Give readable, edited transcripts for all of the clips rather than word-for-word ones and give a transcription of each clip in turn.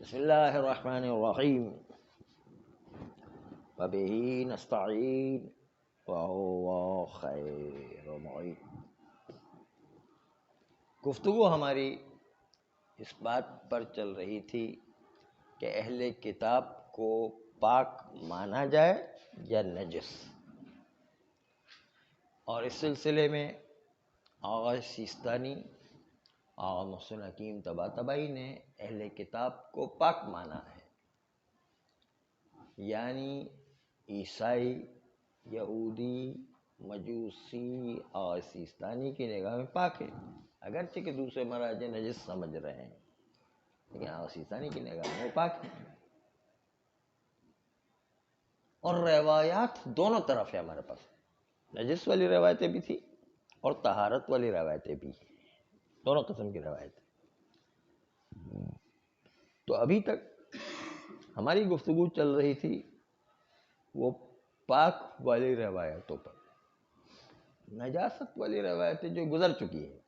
بسم اللہ الرحمن الرحیم وبہ نستعین وہو خیر معین۔ گفتگو ہماری اس بات پر چل رہی تھی کہ اہل کتاب کو پاک مانا جائے یا نجس، اور اس سلسلے میں آغا سیستانی، آغا محسن حکیم طباطبائی نے اہل کتاب کو پاک مانا ہے، یعنی عیسائی، یہودی، مجوسی آغا سیستانی کی نگاہ میں پاک ہے، اگرچہ کہ دوسرے مراجع نجس سمجھ رہے ہیں، لیکن آغا سیستانی کی نگاہ میں وہ پاک ہے۔ اور روایات دونوں طرف ہے ہمارے پاس، نجس والی روایتیں بھی تھی اور طہارت والی روایتیں بھی، دونوں قسم کی روایتیں۔ تو ابھی تک ہماری گفتگو چل رہی تھی وہ پاک والی روایتوں پر، نجاست والی روایتیں جو گزر چکی ہیں،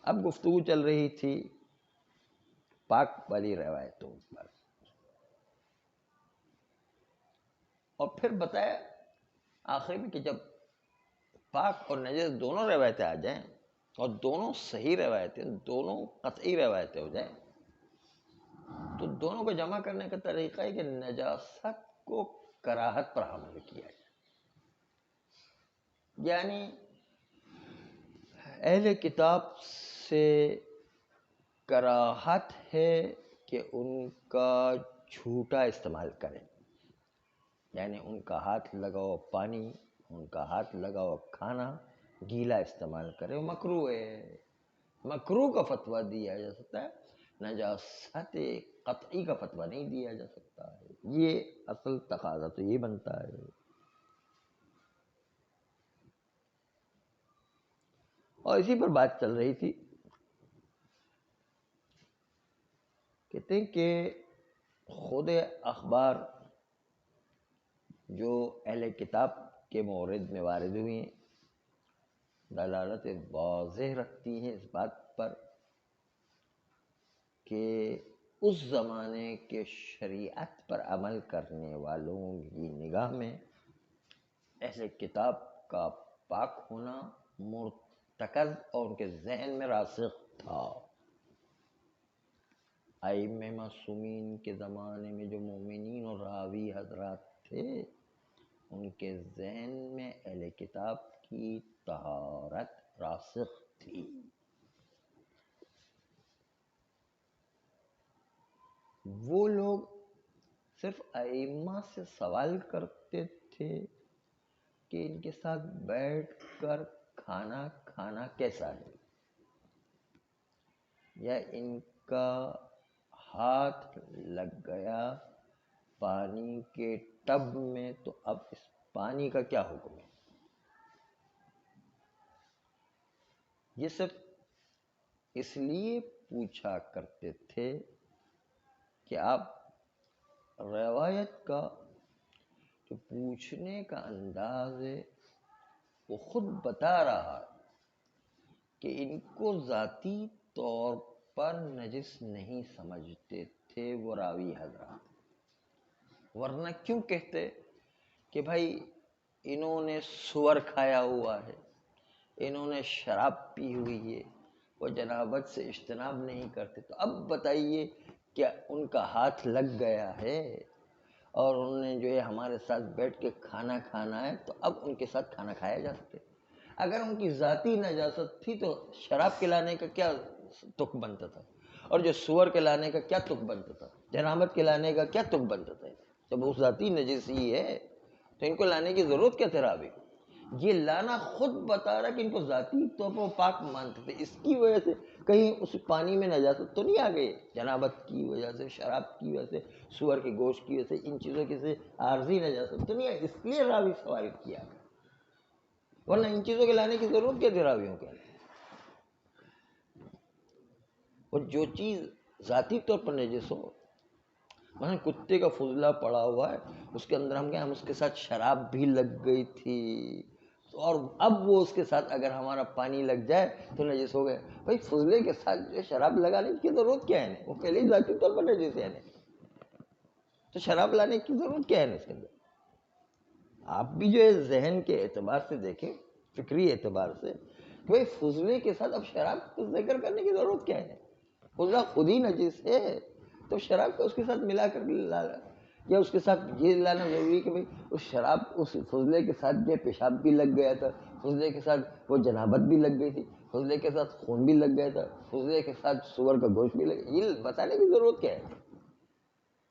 اب گفتگو چل رہی تھی پاک والی روایتوں پر۔ اور پھر بتایا آخر میں کہ جب پاک اور نجس دونوں روایتیں آ جائیں اور دونوں صحیح روایتیں، دونوں قطعی روایتیں ہو جائیں، تو دونوں کو جمع کرنے کا طریقہ ہے کہ نجاست کو کراہت پر حمل کیا جائے، یعنی اہل کتاب سے کراہت ہے کہ ان کا جھوٹا استعمال کریں، یعنی ان کا ہاتھ لگا ہوا پانی، ان کا ہاتھ لگا ہوا کھانا گیلا استعمال کرے، وہ مکروہ ہے۔ مکروہ کا فتویٰ دیا جا سکتا ہے، نجاست قطعی کا فتویٰ نہیں دیا جا سکتا ہے۔ یہ اصل تقاضا تو یہ بنتا ہے۔ اور اسی پر بات چل رہی تھی، کہتے ہیں کہ خود اخبار جو اہل کتاب کے مورد میں وارد ہوئی ہیں دلالت واضح رکھتی ہیں اس بات پر کہ اس زمانے کے شریعت پر عمل کرنے والوں کی نگاہ میں اہل کتاب کا پاک ہونا مرتکز اور ان کے ذہن میں راسخ تھا۔ ائمہ معصومین کے زمانے میں جو مومنین اور راوی حضرات تھے، ان کے ذہن میں اہل کتاب کی طہارت راسخ تھی۔ وہ لوگ صرف ائمہ سے سوال کرتے تھے کہ ان کے ساتھ بیٹھ کر کھانا کھانا کیسا ہے، یا ان کا ہاتھ لگ گیا پانی کے ٹب میں تو اب اس پانی کا کیا حکم ہے۔ یہ صرف اس لیے پوچھا کرتے تھے کہ آپ روایت کا جو پوچھنے کا انداز ہے وہ خود بتا رہا کہ ان کو ذاتی طور پر نجس نہیں سمجھتے تھے وہ راوی حضرات، ورنہ کیوں کہتے کہ بھائی انہوں نے سور کھایا ہوا ہے، انہوں نے شراب پی ہوئی ہے، وہ جنابت سے اجتناب نہیں کرتے، تو اب بتائیے کہ ان کا ہاتھ لگ گیا ہے اور انہوں نے جو ہے ہمارے ساتھ بیٹھ کے کھانا کھانا ہے، تو اب ان کے ساتھ کھانا کھایا جا سکے۔ اگر ان کی ذاتی نجاست تھی تو شراب کھلانے کا کیا تک بنتا تھا، اور جو سور کھلانے کا کیا تک بنتا تھا، جنابت کھلانے کا کیا تک بنتا تھا۔ جب وہ ذاتی نجسی ہے تو ان کو لانے کی ضرورت کیا تھی راوی؟ یہ لانا خود بتا رہا کہ ان کو ذاتی طور پر پاک مانتے تھے، اس کی وجہ سے کہیں اس پانی میں نجاست تو نہیں آ گئی، جنابت کی وجہ سے، شراب کی وجہ سے، سور کے گوشت کی وجہ سے، ان چیزوں کی سے عارضی نجاست تو نہیں آئی، اس لیے راوی سوال کیا، ورنہ ان چیزوں کے لانے کی ضرورت کیا تھی راویوں کے۔ اور جو چیز ذاتی طور پر نجس ہو، مثلا کتے کا فضلہ پڑا ہوا ہے، اس کے اندر ہم اس کے ساتھ شراب بھی لگ گئی تھی، اور اب وہ اس کے ساتھ اگر ہمارا پانی لگ جائے تو نجس ہو گئے. بھائی فضلے کے ساتھ جو شراب لگانے کی ضرورت کیا ہے؟ وہ پہلے ہی ذاتی طور پر نجس ہے. تو شراب لانے کی ضرورت کیا ہے اس کے اندر؟ آپ بھی جو ہے ذہن کے اعتبار سے دیکھیں، فکری اعتبار سے، کہ بھائی فضلے کے ساتھ اب شراب کو ذکر کرنے کی ضرورت کیا ہے؟ فضلہ خود ہی نجس ہے، تو شراب کو اس کے ساتھ ملا کر لانا یا اس کے ساتھ یہ لانا ضروری کہ بھائی اس شراب اس فضلے کے ساتھ جو پیشاب بھی لگ گیا تھا، فضلے کے ساتھ وہ جنابت بھی لگ گئی تھی، فضلے کے ساتھ خون بھی لگ گیا تھا، فضلے کے ساتھ سور کا گوشت بھی لگ گیا. یہ بتانے کی ضرورت کیا ہے؟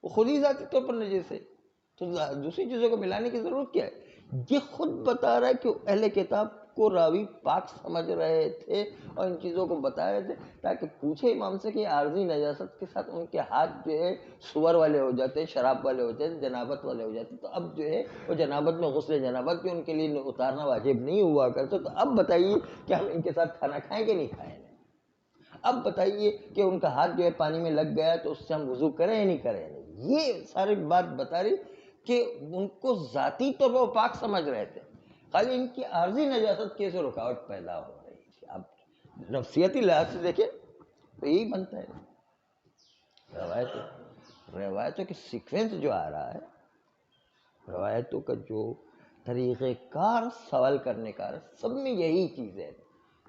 وہ خود ہی ذاتی طور پر نجس ہے، تو دوسری چیزوں کو ملانے کی ضرورت کیا ہے؟ یہ خود بتا رہا ہے کہ اہل کتاب کو راوی پاک سمجھ رہے تھے اور ان چیزوں کو بتا رہے تھے تاکہ پوچھے امام سے کہ عارضی نجاست کے ساتھ ان کے ہاتھ جو ہے سور والے ہو جاتے، شراب والے ہو جاتے، جنابت والے ہو جاتے، تو اب جو ہے وہ جنابت میں غسل جنابت بھی ان کے لیے اتارنا واجب نہیں ہوا کرتا. تو اب بتائیے کہ ہم ان کے ساتھ کھانا کھائیں کہ نہیں کھائیں؟ اب بتائیے کہ ان کا ہاتھ جو ہے پانی میں لگ گیا تو اس سے ہم وضو کریں یا نہیں کریں؟ یہ ساری بات بتا رہی کہ ان کو ذاتی طور پر پاک سمجھ رہے تھے، خالی ان کی عارضی نجاست کی سے رکاوٹ پیدا ہو رہی تھی. اب نفسیاتی لحاظ سے دیکھیں تو یہی بنتا ہے. روایتوں کی سیکوینس جو آ رہا ہے، روایتوں کا جو طریقہ کار سوال کرنے کا سب میں یہی چیز ہے،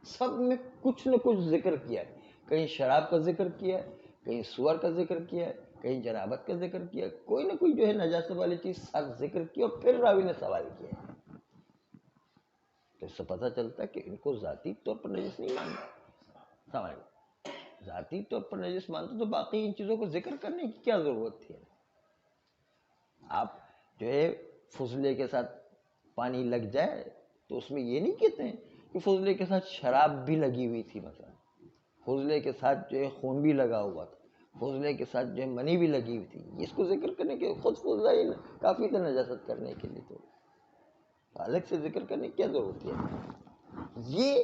سب میں کچھ نہ کچھ ذکر کیا ہے. کہیں شراب کا ذکر کیا ہے، کہیں سور کا ذکر کیا ہے، کہیں جنابت کا ذکر کیا ہے، کوئی نہ کوئی جو ہے نجاست والی چیز ساتھ ذکر کیا اور پھر راوی نے سوال کیا ہے. تو اس سے پتہ چلتا ہے کہ ان کو ذاتی طور پر نجس نہیں مانتا. سمجھ، ذاتی طور پر نجس مانتا تو باقی ان چیزوں کو ذکر کرنے کی کیا ضرورت تھی؟ آپ جو ہے فضلے کے ساتھ پانی لگ جائے تو اس میں یہ نہیں کہتے ہیں کہ فضلے کے ساتھ شراب بھی لگی ہوئی تھی، مثلا فضلے کے ساتھ جو ہے خون بھی لگا ہوا تھا، فضلے کے ساتھ جو ہے منی بھی لگی ہوئی تھی. اس کو ذکر کرنے کے خود فضلہ ہی کافی تھا نجاست کرنے کے لیے، تو الگ سے ذکر کرنے کی کیا ضرورت ہے؟ یہ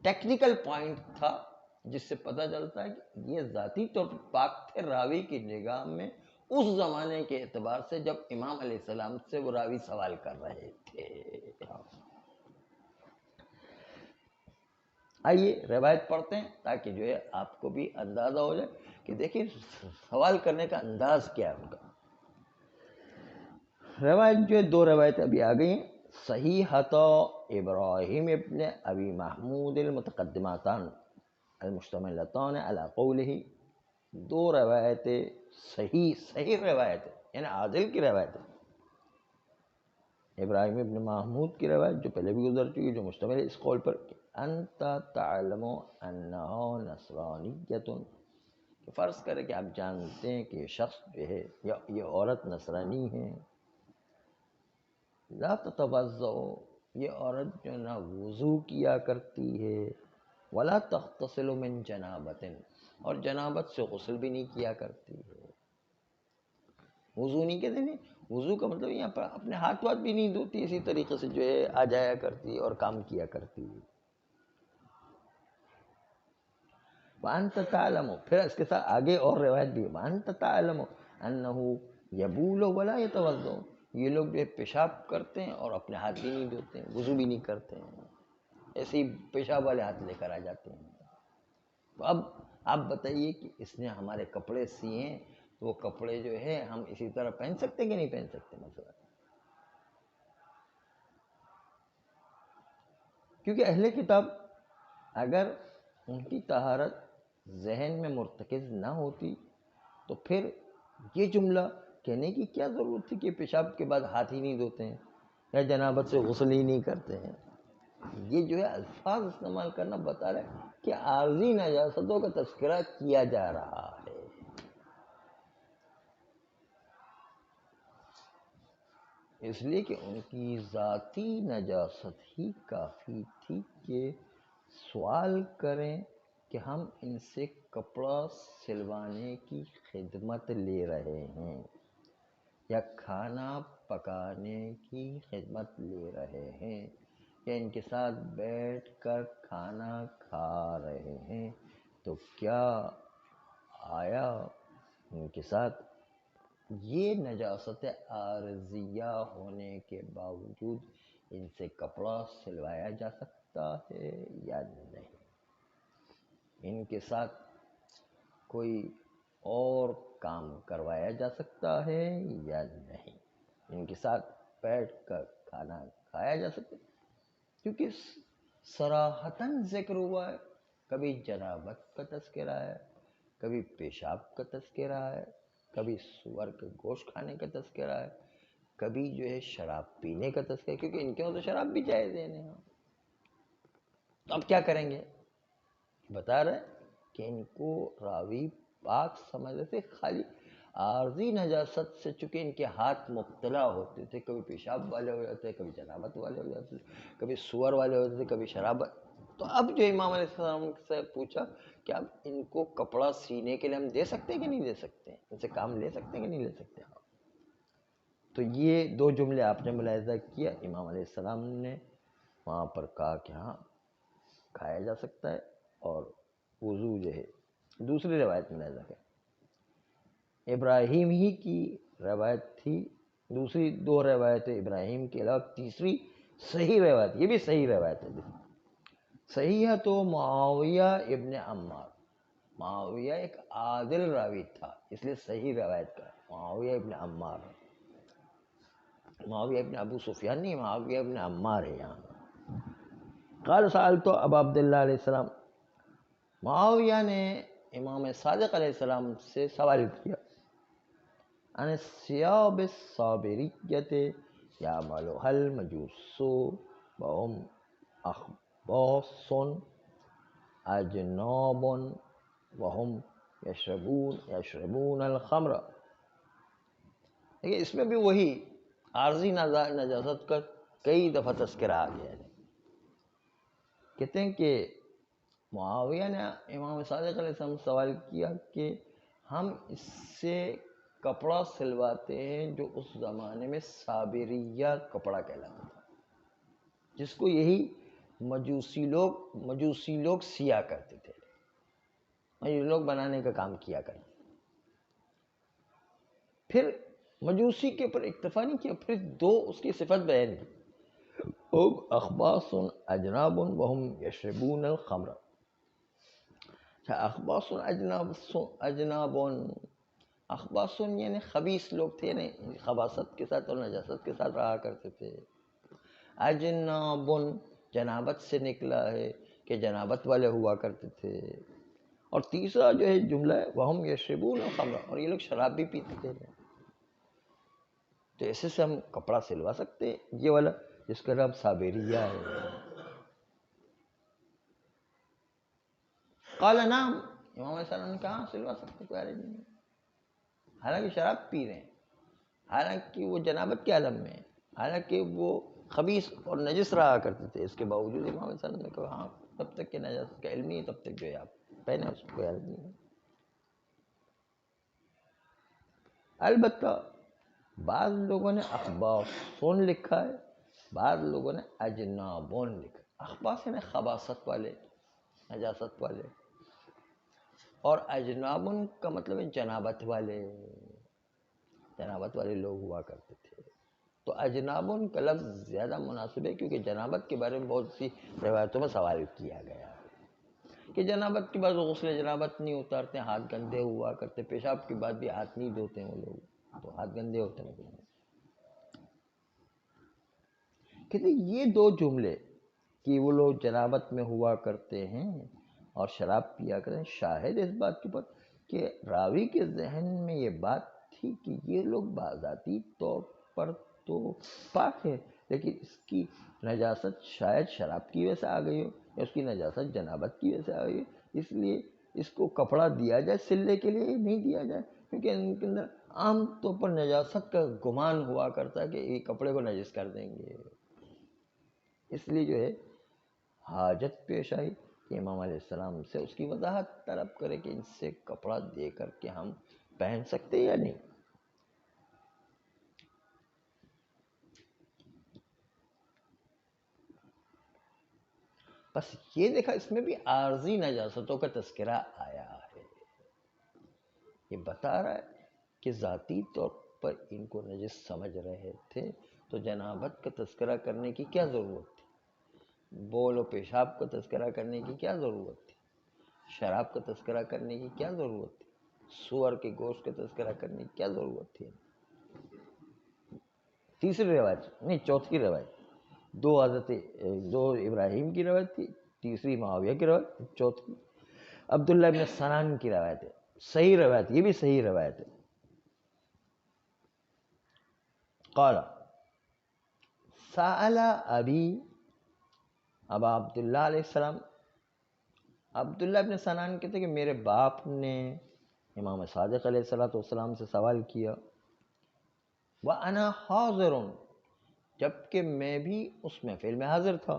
ٹیکنیکل پوائنٹ تھا جس سے پتہ چلتا ہے کہ یہ ذاتی طور پر پاک تھے راوی کی نگاہ میں اس زمانے کے اعتبار سے جب امام علیہ السلام سے وہ راوی سوال کر رہے تھے. آئیے روایت پڑھتے ہیں تاکہ جو ہے آپ کو بھی اندازہ ہو جائے کہ دیکھیں سوال کرنے کا انداز کیا ہے ان کا. روایت جو ہے دو روایتیں ابھی آ گئی ہیں. صحیحۃ ابراہیم ابن ابی محمود المتقدماتان المشتملتان علی قولہ، دو روایتیں صحیح روایت ہے، یعنی عادل کی روایت ہے. ابراہیم ابن محمود کی روایت جو پہلے بھی گزر چکی، جو مشتمل ہے اس قول پر کہ انت تعلم انہا نصرانیۃ، کہ فرض کرے کہ آپ جانتے ہیں کہ یہ شخص جو ہے یا یہ عورت نصرانی ہے. لا تتوضأ، یہ عورت جو نہ وضو کیا کرتی ہے، ولا تغتسل من جنابت، اور جنابت سے غسل بھی نہیں کیا کرتی ہے. وضو نہیں کہتے ہیں، وضو کا مطلب یہاں پر اپنے ہاتھ واتھ بھی نہیں دھوتی، اسی طریقے سے جو ہے آ جایا کرتی اور کام کیا کرتی. وانت تعلم، پھر اس کے ساتھ آگے اور روایت بھی، وانت تعلم انہ یبول ولا یتوضا، یہ لوگ جو ہے پیشاب کرتے ہیں اور اپنے ہاتھ بھی نہیں دھوتے ہیں، وضو بھی نہیں کرتے ہیں، ایسے ہی پیشاب والے ہاتھ لے کر آ جاتے ہیں. تو اب آپ بتائیے کہ اس نے ہمارے کپڑے سیے ہیں تو وہ کپڑے جو ہے ہم اسی طرح پہن سکتے کہ نہیں پہن سکتے؟ مثلا کیونکہ اہل کتاب اگر ان کی طہارت ذہن میں مرتکز نہ ہوتی تو پھر یہ جملہ کہنے کی کیا ضرورت تھی کہ پیشاب کے بعد ہاتھ ہی نہیں دھوتے ہیں یا جنابت سے غسل ہی نہیں کرتے ہیں. یہ جو ہے الفاظ استعمال کرنا بتا رہا ہے کہ عارضی نجاستوں کا تذکرہ کیا جا رہا ہے. اس لیے کہ ان کی ذاتی نجاست ہی کافی تھی کہ سوال کریں کہ ہم ان سے کپڑا سلوانے کی خدمت لے رہے ہیں یا کھانا پکانے کی خدمت لے رہے ہیں یا ان کے ساتھ بیٹھ کر کھانا کھا رہے ہیں، تو کیا آیا ان کے ساتھ یہ نجاست عارضیہ ہونے کے باوجود ان سے کپڑا سلوایا جا سکتا ہے یا نہیں، ان کے ساتھ کوئی اور کام کروایا جا سکتا ہے یا نہیں، ان کے ساتھ بیٹھ کر کھانا کھایا جا سکتا ہے، کیونکہ صراحتاً ذکر ہوا ہے، کبھی جنابت کا تذکرہ ہے، کبھی پیشاب کا تذکرہ ہے، کبھی سور کا گوشت کھانے کا تذکرہ ہے، کبھی جو ہے شراب پینے کا تذکرہ ہے، کیونکہ ان کے وہاں تو شراب بھی جائز ہے نہیں، تو اب کیا کریں گے؟ بتا رہے کہ ان کو راوی پاک سمجھ رہے تھے، خالی عارضی نجاست سے چونکہ ان کے ہاتھ مبتلا ہوتے تھے، کبھی پیشاب والے ہو جاتے، کبھی جنابت والے ہو جاتے، کبھی سور والے ہوتے تھے، کبھی شراب، تو اب جو امام علیہ السلام سے پوچھا کہ اب ان کو کپڑا سینے کے لیے ہم دے سکتے ہیں کہ نہیں دے سکتے، ان سے کام لے سکتے ہیں کہ نہیں لے سکتے؟ تو یہ دو جملے آپ نے ملاحظہ کیا، امام علیہ السلام نے وہاں پر کہا کہ ہاں کھایا جا سکتا ہے، اور وضو جو ہے دوسری روایت ملاحظہ کریں، ابراہیم ہی کی روایت تھی، دوسری دو روایتیں ابراہیم کے علاوہ تیسری صحیح روایت، یہ بھی صحیح روایت ہے، صحیح ہے تو معاویہ ابن عمار، معاویہ ایک عادل راوی تھا اس لیے صحیح روایت کا معاویہ ابن عمار، معاویہ ابن ابو سفیان نہیں، معاویہ ابن عمار ہے یہاں۔ قال سألت ابا عبداللہ علیہ السلام، معاویہ نے امام صادق علیہ السلام سے سوال کیا، عن الثياب الصابریت یعملها المجوس وهم اخباث اجناب وهم یشربون الخمر۔ دیکھیے اس میں بھی وہی عارضی نجاست کا کئی دفعہ تذکرہ آ گیا ہے، کہتے ہیں کہ معاویہ نے امام صادق علیہ السلام سے سوال کیا کہ ہم اس سے کپڑا سلواتے ہیں جو اس زمانے میں صابریہ کپڑا کہلاتا تھا، جس کو یہی مجوسی لوگ سیا کرتے تھے، مجوسی لوگ بنانے کا کام کیا کرتے تھے۔ پھر مجوسی کے اوپر اکتفا نہیں کیا، پھر دو اس کی صفت بیان کی، اخباث اجناب وهم یشربون الخمر۔ اچھا، اخباث اجناب، اخباث یعنی خبیث لوگ تھے، یعنی خباثت کے ساتھ اور نجاست کے ساتھ رہا کرتے تھے، اجناب جنابت سے نکلا ہے کہ جنابت والے ہوا کرتے تھے، اور تیسرا جو ہے جملہ ہے وہم یشربون الخمر، اور یہ لوگ شراب بھی پیتے تھے، تو ایسے سے ہم کپڑا سلوا سکتے ہیں، یہ والا جس کا نام صابریہ ہے۔ قال نعم، امام علیہ السلام نے کہا سلوا سکتے، کوئی حرج نہیں، حالانکہ شراب پی رہے ہیں، حالانکہ وہ جنابت کے عالم میں ہیں، حالانکہ وہ خبیث اور نجس رہا کرتے تھے، اس کے باوجود امام علیہ السلام نے کہا ہاں تب تک کہ نجاست کا علم نہیں ہے تب تک جو ہے آپ پہنے، اس کو کوئی حرج نہیں ہے۔ البتہ بعض لوگوں نے اخباثون لکھا ہے، بعض لوگوں نے اجنابون لکھا ہے۔ اخباث یعنی خباثت والے، نجاست والے، اور اجنابن کا مطلب ہے جنابت والے لوگ ہوا کرتے تھے، تو اجنابن کا لفظ زیادہ مناسب ہے، کیونکہ جنابت کے بارے میں بہت سی روایتوں میں سوال کیا گیا ہے کہ جنابت کے بعد غسل جنابت نہیں اتارتے، ہاتھ گندے ہوا کرتے، پیشاب کے بعد بھی ہاتھ نہیں دھوتے وہ لوگ، تو ہاتھ گندے ہوتے ہیں۔ کہتے یہ دو جملے کہ وہ لوگ جنابت میں ہوا کرتے ہیں اور شراب پیا کرتے ہیں، شاہد اس بات کے اوپر کہ راوی کے ذہن میں یہ بات تھی کہ یہ لوگ بذاتی طور پر تو پاک ہے، لیکن اس کی نجاست شاید شراب کی وجہ سے آ گئی ہو، یا اس کی نجاست جنابت کی وجہ سے آ گئی ہو، اس لیے اس کو کپڑا دیا جائے سلنے کے لیے، نہیں دیا جائے، کیونکہ ان کے اندر عام طور پر نجاست کا گمان ہوا کرتا ہے کہ یہ کپڑے کو نجس کر دیں گے، اس لیے جو ہے حاجت پیش آئی کہ امام علیہ السلام سے اس کی وضاحت طلب کرے کہ ان سے کپڑا دے کر کے ہم پہن سکتے یا نہیں۔ بس یہ دیکھا اس میں بھی عارضی نجاستوں کا تذکرہ آیا ہے، یہ بتا رہا ہے کہ ذاتی طور پر ان کو نجس سمجھ رہے تھے، تو جنابت کا تذکرہ کرنے کی کیا ضرورت تھی؟ بول و پیشاب کا تذکرہ کرنے کی کیا ضرورت تھی؟ شراب کا تذکرہ کرنے کی کیا ضرورت تھی؟ سور کے گوشت کا تذکرہ کرنے کی کیا ضرورت تھی؟ تیسری روایت نہیں، چوتھی روایت، دو ابراہیم کی روایت تھی، تیسری معاویہ کی روایت، چوتھی عبداللہ ابن سنان کی روایت ہے، صحیح روایت، یہ بھی صحیح روایت ہے۔ قال سأل ابی، ابا عبداللہ علیہ السلام، عبداللہ ابن سنان کہتے ہیں کہ میرے باپ نے امام صادق علیہ السلام سے سوال کیا، وَأَنَا حَاضِرٌ، جبکہ میں بھی اس محفل میں حاضر تھا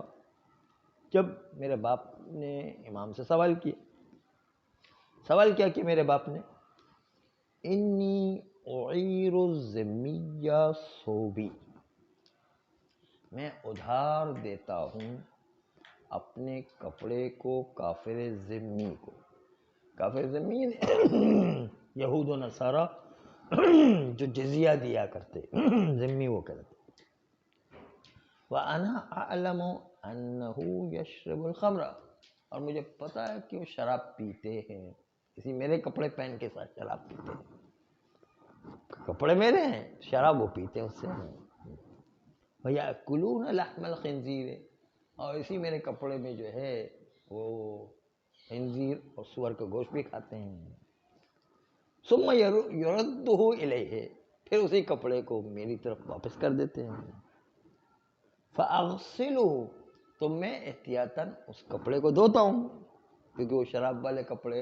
جب میرے باپ نے امام سے سوال کیا۔ سوال کیا کہ میرے باپ نے، انی اعیر الذمی ثوبی، میں ادھار دیتا ہوں اپنے کپڑے کو کافر ذمی کو۔ کافر ذمی یہود و نصارہ جو جزیہ دیا کرتے، ذمی وہ کہتے۔ وَأَنَا أَعْلَمُ أَنَّهُ يَشْرَبُ الْخَمْرَ، اور مجھے پتا ہے کہ وہ شراب پیتے ہیں، اسی میرے کپڑے پہن کے ساتھ شراب پیتے ہیں، کپڑے میرے ہیں، شراب وہ پیتے ہیں اس سے۔ وَيَأْكُلُونَ لَحْمَ الْخِنْزِيرِ، اور اسی میرے کپڑے میں جو ہے وہ خنزیر اور سور کا گوشت بھی کھاتے ہیں۔ ثُمَّ يُرَدُّهُ إِلَيْهِ، پھر اسی کپڑے کو میری طرف واپس کر دیتے ہیں۔ فَأَغْسِلُهُ، تو میں احتیاطاً اس کپڑے کو دھوتا ہوں، کیونکہ وہ شراب والے کپڑے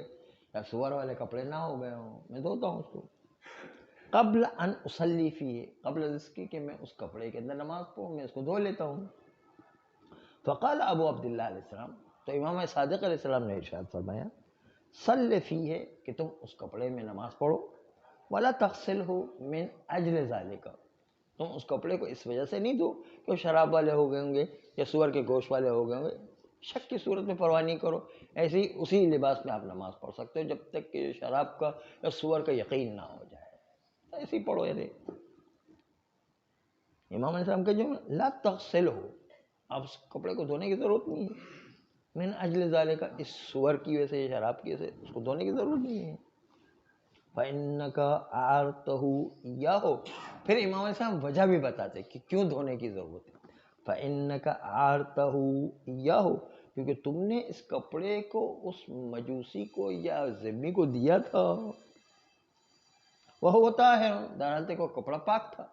یا سور والے کپڑے نہ ہو گئے ہوں، میں دھوتا ہوں اس کو۔ قبل ان اصلی فیہ، قبل اس کی کہ میں اس کپڑے کے اندر نماز پڑھوں، میں اس کو دھو لیتا ہوں۔ فقال ابو عبداللہ علیہ السلام، تو امام صادق علیہ السلام نے ارشاد فرمایا، صلی فیہ، کہ تم اس کپڑے میں نماز پڑھو، ولا تغسلہ من اجل ذالک، تم اس کپڑے کو اس وجہ سے نہیں دھو کہ وہ شراب والے ہو گئے ہوں گے یا سور کے گوشت والے ہو گئے ہوں گے، شک کی صورت میں پرواہ نہیں کرو، ایسے ہی اسی لباس میں آپ نماز پڑھ سکتے ہو جب تک کہ شراب کا یا سور کا یقین نہ ہو جائے، ایسے ہی پڑھو۔ یعنی امام علیہ السلام کہ جو لا تغسلہ، آپ اس کپڑے کو دھونے کی ضرورت نہیں ہے، من اجل ذالک، اس سور کی وجہ سے، شراب کی وجہ سے اس کو دھونے کی ضرورت نہیں ہے۔ فَإِنَّكَ أَعَرْتَهُ إِيَّاهُ، پھر امام علیہ السلام وجہ بھی بتاتے کہ کیوں دھونے کی ضرورت ہے۔ فَإِنَّكَ أَعَرْتَهُ إِيَّاهُ، کیونکہ تم نے اس کپڑے کو اس مجوسی کو یا ذمی کو دیا تھا، وہ ہوتا ہے دراصل کو کپڑا پاک تھا،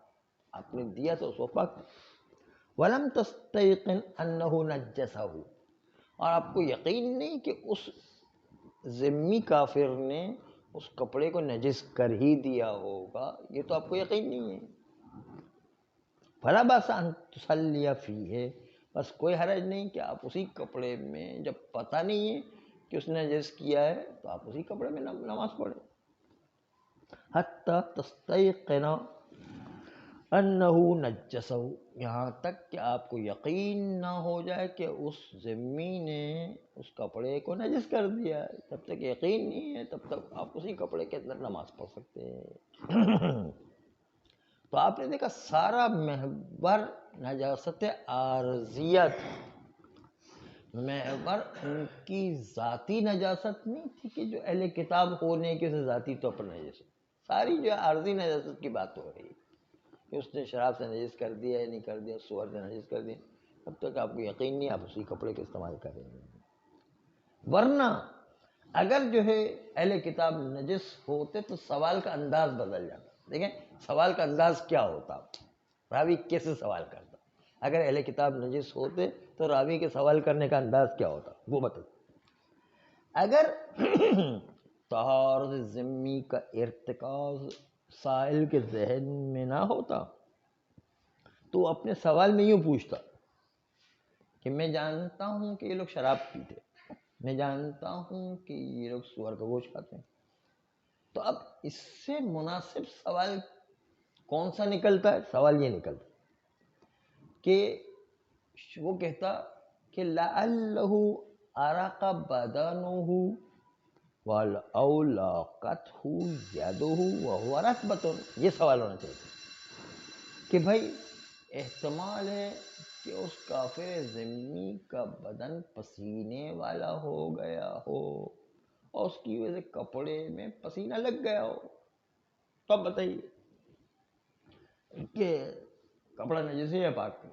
آپ نے دیا تو اس کو پاک تھا۔ وَلَمْ تَسْتَيْقِنْ أَنَّهُ نَجَّسَهُ، اور آپ کو یقین نہیں کہ اس ذمی کافر نے اس کپڑے کو نجس کر ہی دیا ہوگا، یہ تو آپ کو یقین نہیں ہے۔ فَلَا بَأْسَ أَن تُصَلِّيَ فِيهِ، بس کوئی حرج نہیں کہ آپ اسی کپڑے میں، جب پتہ نہیں ہے کہ اس نے نجس کیا ہے تو آپ اسی کپڑے میں نماز پڑھیں۔ حَتَّى تَسْتَيْقِنَ أَنَّهُ نَجَّسَهُ، یہاں تک کہ آپ کو یقین نہ ہو جائے کہ اس ذمی نے اس کپڑے کو نجس کر دیا ہے، جب تک یقین نہیں ہے تب تک آپ اسی کپڑے کے اندر نماز پڑھ سکتے ہیں۔ تو آپ نے دیکھا سارا محور نجاست عارضیہ تھا، محور ان کی ذاتی نجاست نہیں تھی کہ جو اہل کتاب ہونے کے سے ذاتی طور پر نجس، ساری جو عارضی نجاست کی بات ہو رہی ہے کہ اس نے شراب سے نجس کر دیا یا نہیں کر دیا، سور سے نجس کر دیا، تب تک آپ کو یقین نہیں، آپ اسی کپڑے کا استعمال کریں گے۔ ورنہ اگر جو ہے اہل کتاب نجس ہوتے تو سوال کا انداز بدل جاتا۔ دیکھیں سوال کا انداز کیا ہوتا، راوی کیسے سوال کرتا، اگر اہل کتاب نجس ہوتے تو راوی کے سوال کرنے کا انداز کیا ہوتا وہ بتا۔ اگر طہارت ذمی کا ارتکاز سائل کے ذہن میں نہ ہوتا تو وہ اپنے سوال میں یوں پوچھتا کہ میں جانتا ہوں کہ یہ لوگ شراب پیتے، میں جانتا ہوں کہ یہ لوگ سور کا گوشت کھاتے ہیں، تو اب اس سے مناسب سوال کون سا نکلتا ہے؟ سوال یہ نکلتا کہ وہ کہتا کہ لَعَلَّهُ أَرَقَ بَدَنُهُ وَأَوْ لَاقَتْهُ يَدُهُ وَهُوَ رَطْبَةٌ، یہ سوال ہونا چاہیے کہ بھائی احتمال ہے کہ اس کافر ذمہ کا بدن پسینے والا ہو گیا ہو اور اس کی وجہ سے کپڑے میں پسینہ لگ گیا ہو. تو اب بتائیے کہ کپڑا نجس ہے یا پاک ہے؟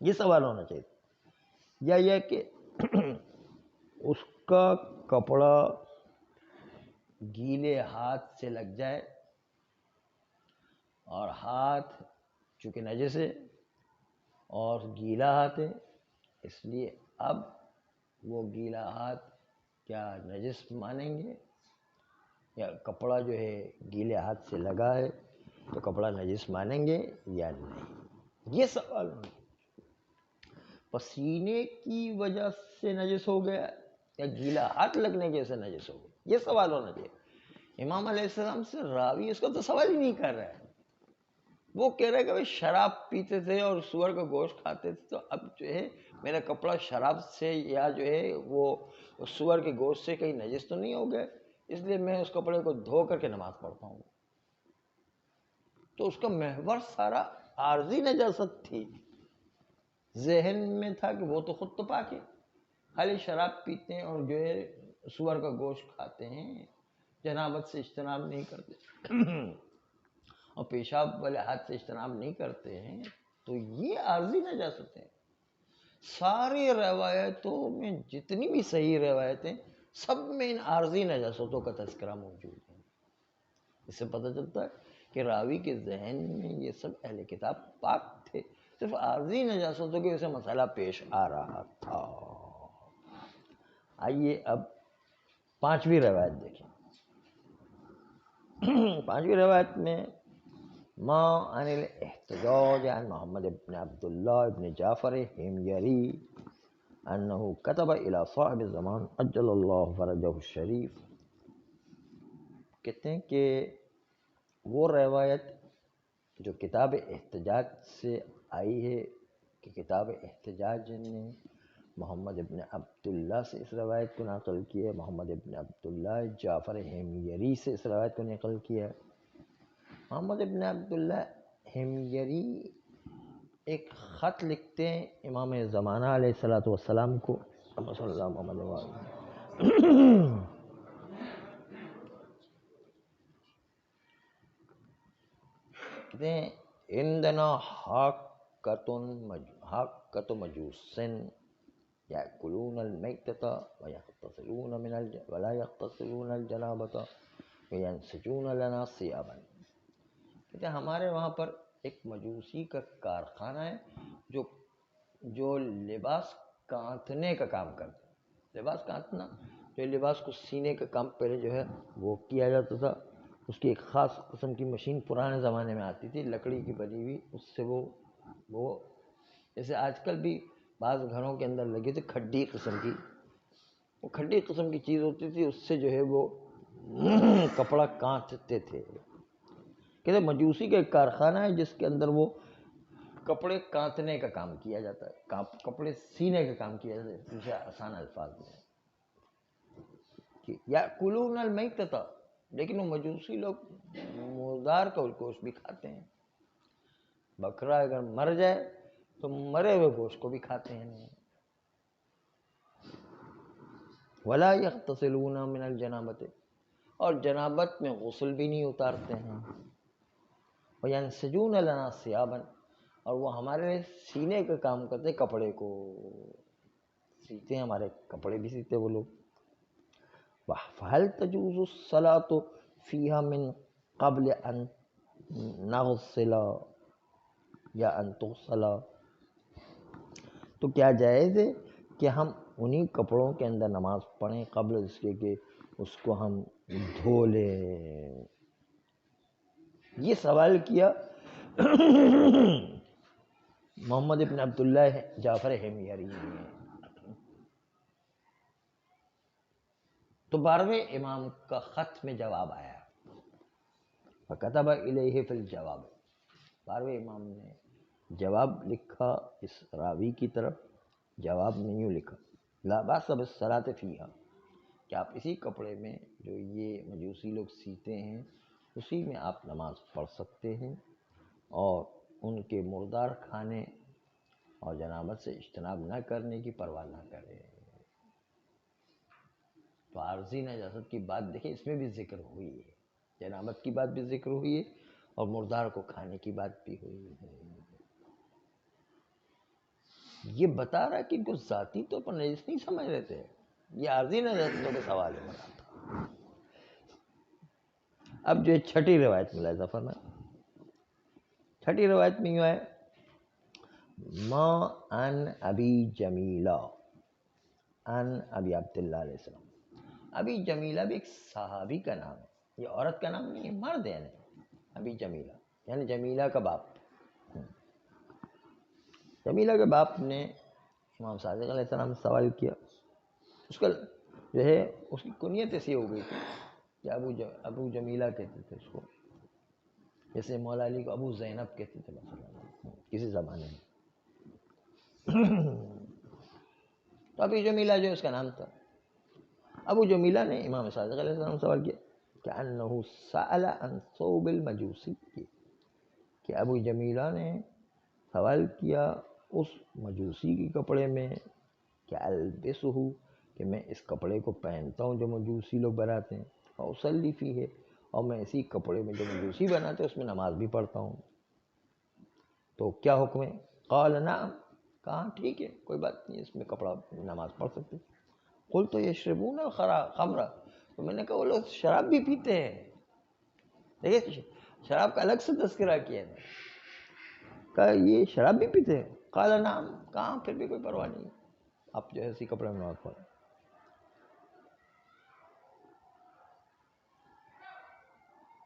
یہ سوال ہونا چاہیے. یا یہ کہ اس کا کپڑا گیلے ہاتھ سے لگ جائے اور ہاتھ چونکہ نجس ہے اور گیلا ہاتھ ہے، اس لیے اب وہ گیلا ہاتھ کیا نجس مانیں گے، یا کپڑا جو ہے گیلے ہاتھ سے لگا ہے تو کپڑا نجس مانیں گے یا نہیں. یہ سوال ہونا. پسینے کی وجہ سے نجس ہو گیا یا گیلا ہاتھ لگنے کی وجہ سے نجس ہو گیا، یہ سوال ہونا چاہیے. امام علیہ السلام سے راوی اس کا تو سوال ہی نہیں کر رہا ہے. وہ کہہ رہے کہ بھائی شراب پیتے تھے اور سور کا گوشت کھاتے تھے، تو اب جو ہے میرا کپڑا شراب سے یا جو ہے وہ سور کے گوشت سے کہیں نجس تو نہیں ہو گئے، اس لیے میں اس کپڑے کو دھو کر کے نماز پڑھتا ہوں. تو اس کا محور سارا عارضی نجاست تھی. ذہن میں تھا کہ وہ تو خود تو پاک ہے، خالی شراب پیتے ہیں اور جو ہے سور کا گوشت کھاتے ہیں، جنابت سے اجتناب نہیں کرتے اور پیشاب والے ہاتھ سے اجتناب نہیں کرتے ہیں. تو یہ عارضی نجاست ہے. ساری روایتوں میں جتنی بھی صحیح روایتیں سب میں ان عارضی نجاستوں کا تذکرہ موجود ہے. اس سے پتہ چلتا ہے کہ راوی کے ذہن میں یہ سب اہل کتاب پاک تھے، صرف عارضی نجاستوں کی وجہ سے مسئلہ پیش آ رہا تھا. آئیے اب پانچویں روایت دیکھیں. پانچویں روایت میں ما عن الاحتجاج عن محمد بن عبداللہ بن جعفر حميري انه كتب الى صاحب الزمان عجل اللہ فرجہ الشریف. کہتے ہیں کہ وہ روایت جو کتاب احتجاج سے آئی ہے کہ کتاب احتجاج نے محمد ابن عبداللہ سے اس روایت کو نقل کیا ہے، محمد ابن عبداللہ جعفر حميري سے اس روایت کو نقل کیا ہے. محمد ابن عبداللہ حميري ایک خط لکھتے ہیں امام زمانہ علیہ السلام کو. صلی اللہ محمد وسلم. کہتے ہیں عندنا حاکۃ مجوس یأکلون المیتۃ ولا یغتسلون الجنابۃ وینسجون لنا ثیابا. کہتے ہیں ہمارے وہاں پر ایک مجوسی کا کارخانہ ہے جو لباس کانتنے کا کام کرتا ہے. لباس کانتنا جو لباس کو سینے کا کام پہلے جو ہے وہ کیا جاتا تھا. اس کی ایک خاص قسم کی مشین پرانے زمانے میں آتی تھی، لکڑی کی بنی ہوئی. اس سے وہ جیسے آج کل بھی بعض گھروں کے اندر لگی تھی کھڈی قسم کی، وہ کھڈی قسم کی چیز ہوتی تھی، اس سے جو ہے وہ کپڑا کانتتے تھے. کہتے مجوسی کا ایک کارخانہ ہے جس کے اندر وہ کپڑے کانتنے کا کام کیا جاتا ہے، کپڑے سینے کا کام کیا جاتا ہے. دوسرے آسان الفاظ میں یأکلون المیتۃ، لیکن وہ مجوسی لوگ مردار کا گوشت بھی کھاتے ہیں. بکرا اگر مر جائے تو مرے ہوئے گوشت کو بھی کھاتے ہیں. ولا یغتسلون من الجنابۃ، اور جنابت میں غسل بھی نہیں اتارتے ہیں. وینسجون لنا ثیابا، اور وہ ہمارے سینے کا کام کرتے، کپڑے کو سیتے ہیں، ہمارے کپڑے بھی سیتے وہ لوگ. فہل تجوز الصلاۃ فیہا من قبل ان نغسل یا ان تغسل، تو کیا جائز ہے کہ ہم انہی کپڑوں کے اندر نماز پڑھیں قبل اس کے کہ اس کو ہم دھو لیں. یہ سوال کیا محمد ابن عبداللہ جعفر حميري نے. تو 12ویں امام کا خط میں جواب آیا. فكتب الیہ فی الجواب، 12ویں امام نے جواب لکھا اس راوی کی طرف. جواب میں یوں لکھا لا باس بالصلاۃ فیہا، کہ آپ اسی کپڑے میں جو یہ مجوسی لوگ سیتے ہیں اسی میں آپ نماز پڑھ سکتے ہیں. اور ان کے مردار کھانے اور جنابت سے اجتناب نہ کرنے کی پرواہ نہ کرے۔ تو عارضی نجاست کی بات دیکھیں، اس میں بھی ذکر ہوئی ہے، جنابت کی بات بھی ذکر ہوئی ہے اور مردار کو کھانے کی بات بھی ہوئی ہے۔ یہ بتا رہا کہ ان کو ذاتی طور پر نجس نہیں سمجھ رہے تھے، یہ عارضی نجاستوں کے سوال ہے بنا۔ اب جو چھٹی روایت میں ملاحظہ فرمائیں، چھٹی روایت میں یوں ہے، ما ان ابی جمیلہ ان ابی عبداللہ علیہ السلام۔ ابی جمیلہ بھی ایک صحابی کا نام ہے، یہ عورت کا نام نہیں ہے، مرد ہے ابی جمیلہ، یعنی جمیلہ کا باپ۔ جمیلہ کے باپ نے امام صادق علیہ السلام سے سوال کیا، اس کا جو ہے اس کی کنیت ایسی ہو گئی تھی کہ ابو جمیلہ کہتے تھے اس کو، جیسے مولا علی کو ابو زینب کہتے تھے مثلا کسی زمانے میں۔ تو ابو جمیلہ جو اس کا نام تھا، ابو جمیلہ نے امام صادق علیہ السلام سے سوال کیا کہ انہ سأل عن ثوب المجوسی، کہ ابو جمیلہ نے سوال کیا اس مجوسی کے کپڑے میں کہ البسہ، کہ میں اس کپڑے کو پہنتا ہوں جو مجوسی لوگ بناتے ہیں، فاصلی فیہ، اور میں اسی کپڑے میں جو مجوسی بناتے ہیں اس میں نماز بھی پڑھتا ہوں، تو کیا حکم ہے؟ قال نعم، کہا ٹھیک ہے کوئی بات نہیں، اس میں کپڑا نماز پڑھ سکتے۔ قلت یشربون الخمر، تو میں نے کہا وہ لوگ شراب بھی پیتے ہیں، دیکھیں شراب کا الگ سے تذکرہ کیا ہے، کہا یہ شراب بھی پیتے ہیں؟ قال نعم، کہا پھر بھی کوئی پرواہ نہیں، آپ جو ہے اسی کپڑے میں نماز پڑھیں۔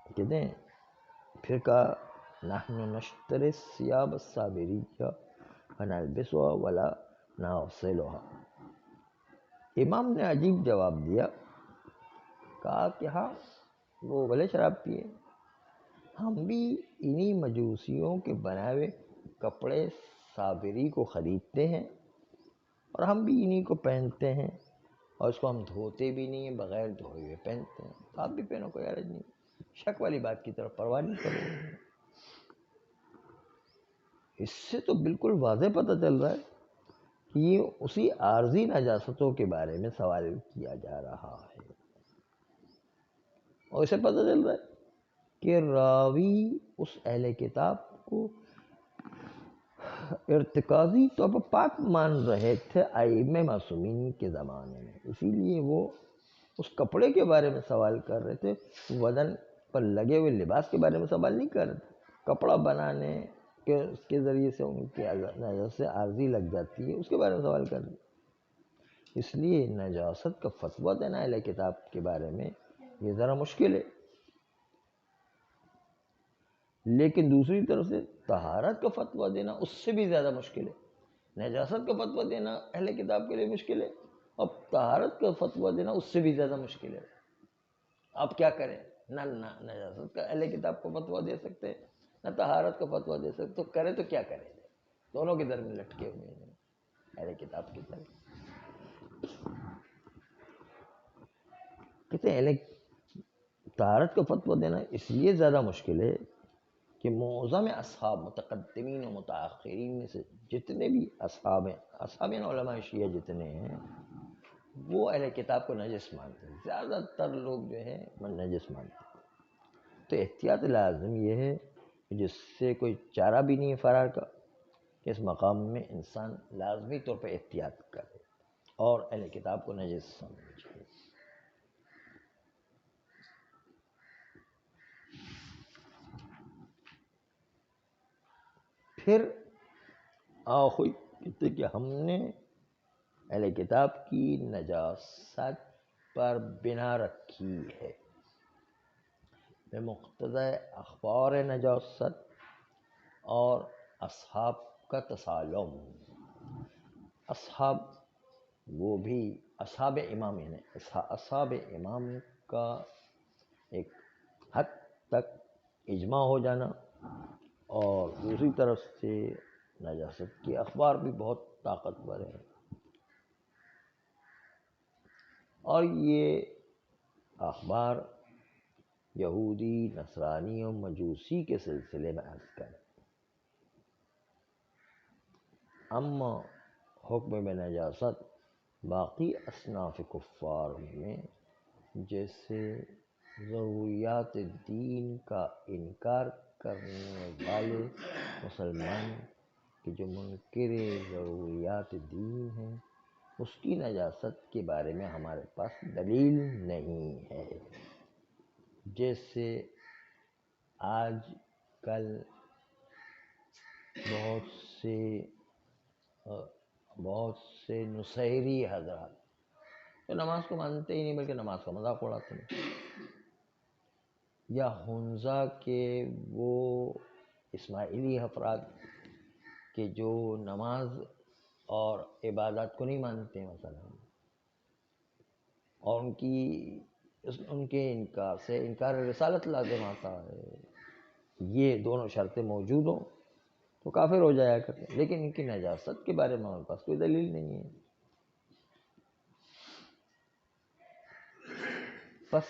کہتے ہیں پھر کہا نحن نشتری الثياب الصابریہ فنلبسها ولا نغسلها۔ امام نے عجیب جواب دیا، کہا کہ ہاں وہ بھلے شراب پیے، ہم بھی انہی مجوسیوں کے بنائے ہوئے کپڑے صابری کو خریدتے ہیں اور ہم بھی انہی کو پہنتے ہیں، اور اس کو ہم دھوتے بھی نہیں ہیں، بغیر دھوئے ہوئے پہنتے ہیں، آپ بھی پہنو کوئی حرج نہیں، شک والی بات کی طرف پرواہ نہیں کرو۔ اس سے تو بالکل واضح پتہ چل رہا ہے کہ یہ اسی عارضی نجاستوں کے بارے میں سوال کیا جا رہا ہے، اور اسے پتہ چل رہا ہے کہ راوی اس اہل کتاب کو ارتکازی طور پر پاک مان رہے تھے ائمہ معصومین کے زمانے میں، اسی لیے وہ اس کپڑے کے بارے میں سوال کر رہے تھے، بدن پر لگے ہوئے لباس کے بارے میں سوال نہیں کر رہے تھے۔ کپڑا بنانے کے ذریعے سے ان کی نجاست سے عارضی لگ جاتی ہے، اس کے بارے میں سوال کر رہے تھے، اس لیے نجاست کا فتویٰ دینا اہل کتاب کے بارے میں یہ ذرا مشکل ہے، لیکن دوسری طرف سے طہارت کا فتویٰ دینا اس سے بھی زیادہ مشکل ہے۔ نجاست کا فتویٰ دینا اہل کتاب کے لیے مشکل ہے، اور طہارت کا فتویٰ دینا اس سے بھی زیادہ مشکل ہے۔ آپ کیا کریں؟ نہ نجاست کا اہل کتاب کو فتویٰ دے سکتے، نہ طہارت کا فتویٰ دے سکتے، تو کرے تو کیا کریں؟ دونوں کے درمیان لٹکے ہوئے ہیں اہل کتاب کی طرف۔ کہتے ہیں اہل طہارت کا فتویٰ دینا اس لیے زیادہ مشکل ہے کہ معظم اصحاب متقدمین و متاخرین میں سے جتنے بھی اصحاب ہیں، اصحاب یعنی علماء شیعہ جتنے ہیں، وہ اہل کتاب کو نجس مانتے ہیں، زیادہ تر لوگ جو ہیں نجس مانتے ہیں۔ تو احتیاط لازم یہ ہے کہ جس سے کوئی چارہ بھی نہیں ہے فرار کا، کہ اس مقام میں انسان لازمی طور پہ احتیاط کرے اور اہل کتاب کو نجس سمجھے۔ پھر آخوی کہتے کہ ہم نے اہل کتاب کی نجاست پر بنا رکھی ہے بمقتضی اخبار نجاست اور اصحاب کا تسالم۔ اصحاب وہ بھی اصحاب امام، یعنی اصحاب امام کا ایک حد تک اجماع ہو جانا، اور دوسری طرف سے نجاست کے اخبار بھی بہت طاقتور ہیں، اور یہ اخبار یہودی، نصرانی اور مجوسی کے سلسلے میں عرض کریں اما حکم بنجاست باقی اصناف کفار میں، جیسے ضروریات دین کا انکار کرنے والے مسلمان کہ جو منکر ضروریات دین ہیں، اس کی نجاست کے بارے میں ہمارے پاس دلیل نہیں ہے۔ جیسے آج کل بہت سے نصیری حضرات تو نماز کو مانتے ہی نہیں بلکہ نماز کا مذاق اڑاتے ہیں، یا حنزہ کے وہ اسماعیلی افراد کہ جو نماز اور عبادات کو نہیں مانتے مثلا، اور ان کے انکار سے انکار رسالت لازم آتا ہے۔ یہ دونوں شرطیں موجود ہوں تو کافر ہو جایا کرتے ہیں، لیکن ان کی نجاست کے بارے میں ہمارے پاس کوئی دلیل نہیں ہے۔ بس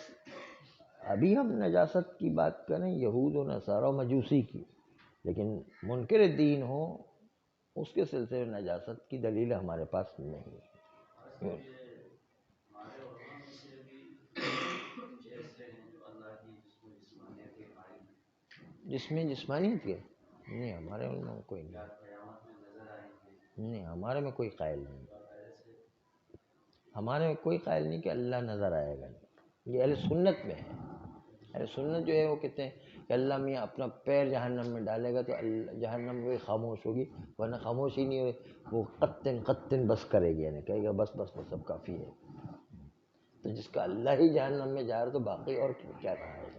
ابھی ہم نجاست کی بات کریں یہود و نصارہ و مجوسی کی، لیکن منکر دین ہو اس کے سلسلے میں نجاست کی دلیل ہمارے پاس نہیں ہے۔ جس میں جسمانیت کے نہیں، ہمارے میں کوئی نہیں، ہمارے میں کوئی قائل نہیں، ہمارے میں کوئی قائل نہیں کہ اللہ نظر آئے گا۔ یہ اہل سنت میں ہے۔ اہل سنت جو ہے وہ کہتے ہیں کہ اللہ میاں اپنا پیر جہنم میں ڈالے گا تو جہنم میں خاموش ہوگی، ورنہ خاموش ہی نہیں ہوگی، وہ قطن بس کرے گی، یعنی کہے گا بس بس بس اب کافی ہے۔ تو جس کا اللہ ہی جہنم میں جا رہا تو باقی اور کیا رہا ہے۔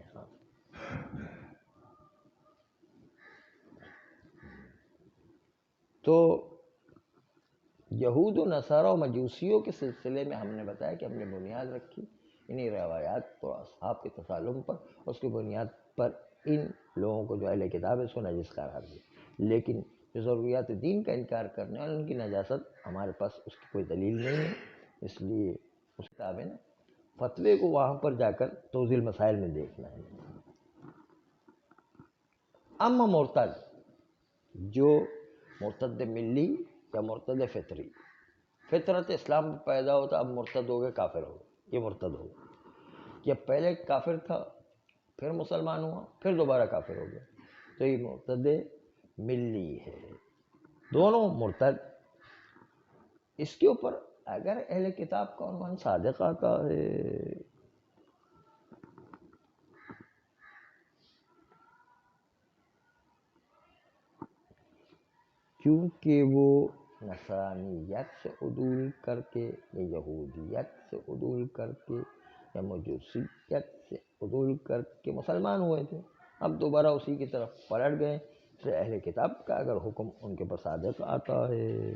تو یہود و نصارہ و مجوسیوں کے سلسلے میں ہم نے بتایا کہ ہم نے بنیاد رکھی انہی روایات اور اصحاب کے تسالم پر، اس کی بنیاد پر ان لوگوں کو جو اہل کتاب ہے اس کو نجس قرار دیا، لیکن جو ضروریات دین کا انکار کرنے والے ان کی نجاست ہمارے پاس اس کی کوئی دلیل نہیں ہے۔ اس لیے اس کتاب ہے نا فتوے کو وہاں پر جا کر توضیح المسائل میں دیکھنا ہے۔ اما مرتد، جو مرتد ملی یا مرتد فطری، فطرت اسلام میں پیدا ہوتا اب مرتد ہو گئے، کافر ہو گئے، یہ مرتد ہو گئے، یا پہلے کافر تھا پھر مسلمان ہوا پھر دوبارہ کافر ہو گیا، تو یہ مرتد ملی ہے۔ دونوں مرتد، اس کے اوپر اگر اہل کتاب کا عنوان صادق آتا ہے کیونکہ وہ نصرانیت سے عدول کر کے یا یہودیت سے عدول کر کے یا مجوسیت سے عدول کر کے مسلمان ہوئے تھے، اب دوبارہ اسی کی طرف پلٹ گئے، تو اہل کتاب کا اگر حکم ان کے پر صادق آتا ہے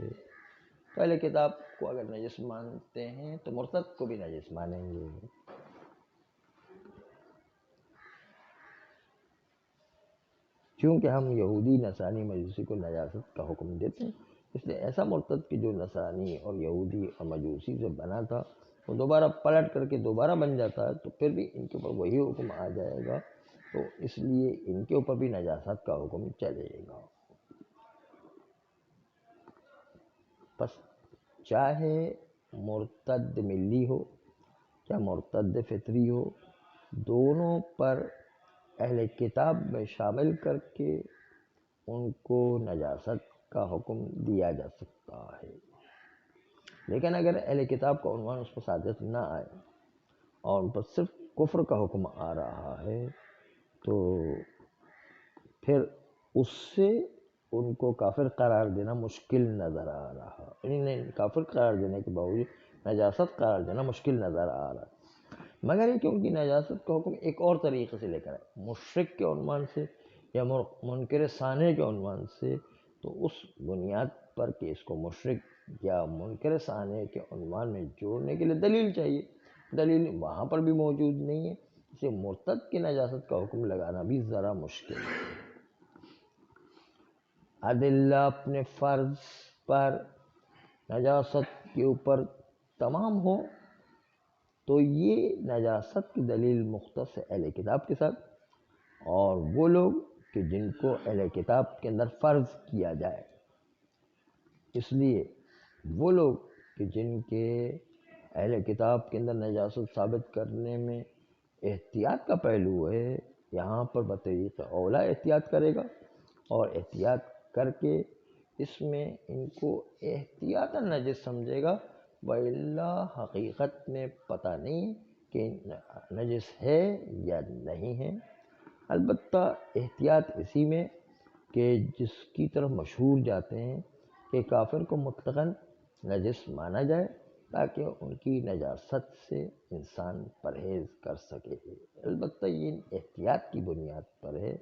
تو اہل کتاب کو اگر نجس مانتے ہیں تو مرتد کو بھی نجس مانیں گے۔ کیونکہ ہم یہودی نصرانی مجوسی کو نجاست کا حکم دیتے ہیں، اس لیے ایسا مرتد کہ جو نصرانی اور یہودی اور مجوسی سے بنا تھا وہ دوبارہ پلٹ کر کے دوبارہ بن جاتا ہے تو پھر بھی ان کے اوپر وہی حکم آ جائے گا، تو اس لیے ان کے اوپر بھی نجاست کا حکم چلے گا۔ بس چاہے مرتد ملی ہو یا مرتد فطری ہو، دونوں پر اہل کتاب میں شامل کر کے ان کو نجاست کا حکم دیا جا سکتا ہے، لیکن اگر اہل کتاب کا عنوان اس پر صادق نہ آئے اور ان پر صرف کفر کا حکم آ رہا ہے تو پھر اس سے ان کو کافر قرار دینا مشکل نظر آ رہا، انہیں کافر قرار دینے کے باوجود نجاست قرار دینا مشکل نظر آ رہا، مگر یہ کہ ان کی نجاست کا حکم ایک اور طریقے سے لے کر آئے، مشرک کے عنوان سے یا منکر ثانی کے عنوان سے، تو اس بنیاد پر کہ اس کو مشرک یا منکر ثانی کے عنوان میں جوڑنے کے لیے دلیل چاہیے، دلیل وہاں پر بھی موجود نہیں ہے، اسے مرتد کی نجاست کا حکم لگانا بھی ذرا مشکل ہے۔ ادلہ اپنے فرض پر نجاست کے اوپر تمام ہو تو یہ نجاست کی دلیل مختص ہے اہل کتاب کے ساتھ، اور وہ لوگ کہ جن کو اہل کتاب کے اندر فرض کیا جائے اس لیے وہ لوگ کہ جن کے اہل کتاب کے اندر نجاست ثابت کرنے میں احتیاط کا پہلو ہے، یہاں پر بطریق اولا احتیاط کرے گا، اور احتیاط کر کے اس میں ان کو احتیاطاً نجس سمجھے گا، وَإِلَّا حقیقت میں پتہ نہیں کہ نجس ہے یا نہیں ہے۔ البتہ احتیاط اسی میں کہ جس کی طرف مشہور جاتے ہیں کہ کافر کو مطلقاً نجس مانا جائے تاکہ ان کی نجاست سے انسان پرہیز کر سکے، البتہ یہ احتیاط کی بنیاد پر ہے،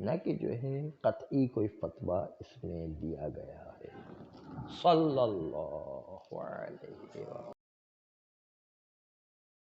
نہ کہ جو ہے قطعی کوئی فتویٰ اس میں دیا گیا ہے۔ صلی اللہ علیہ وسلم۔